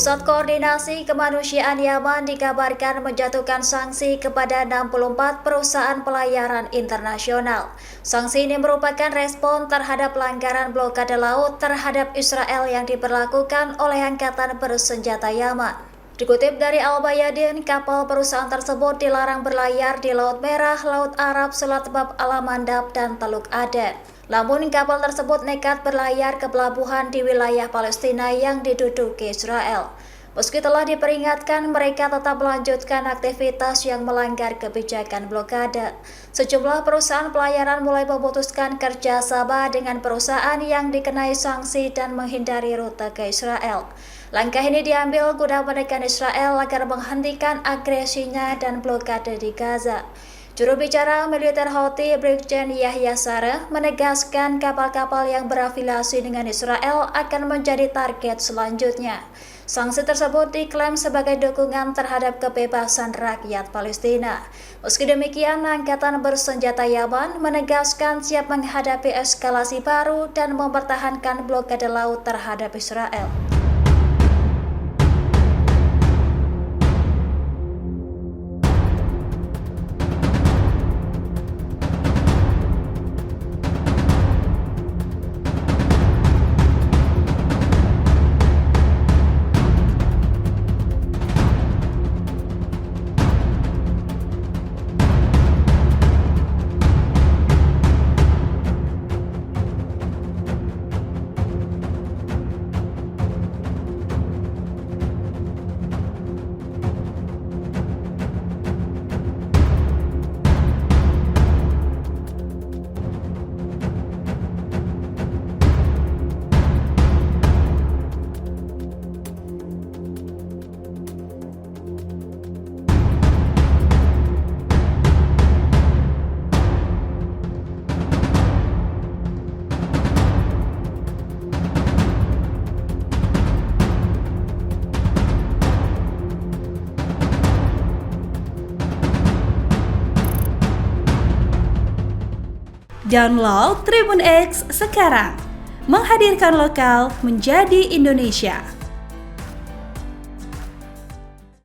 Pusat Koordinasi Kemanusiaan Yaman dikabarkan menjatuhkan sanksi kepada 64 perusahaan pelayaran internasional. Sanksi ini merupakan respon terhadap pelanggaran blokade laut terhadap Israel yang diberlakukan oleh Angkatan Bersenjata Yaman. Dikutip dari Al-Bayadin, kapal perusahaan tersebut dilarang berlayar di Laut Merah, Laut Arab, Selat Bab al-Mandab, dan Teluk Aden. Namun kapal tersebut nekat berlayar ke pelabuhan di wilayah Palestina yang diduduki Israel. Meski telah diperingatkan, mereka tetap melanjutkan aktivitas yang melanggar kebijakan blokade. Sejumlah perusahaan pelayaran mulai memutuskan kerjasama dengan perusahaan yang dikenai sanksi dan menghindari rute ke Israel. Langkah ini diambil guna menekan Israel agar menghentikan agresinya dan blokade di Gaza. Juru bicara militer Houthi Brigjen Yahya Sareh menegaskan kapal-kapal yang berafiliasi dengan Israel akan menjadi target selanjutnya. Sanksi tersebut diklaim sebagai dukungan terhadap kebebasan rakyat Palestina. Meski demikian, Angkatan Bersenjata Yaman menegaskan siap menghadapi eskalasi baru dan mempertahankan blokade laut terhadap Israel. Download Tribun X sekarang, menghadirkan lokal menjadi Indonesia.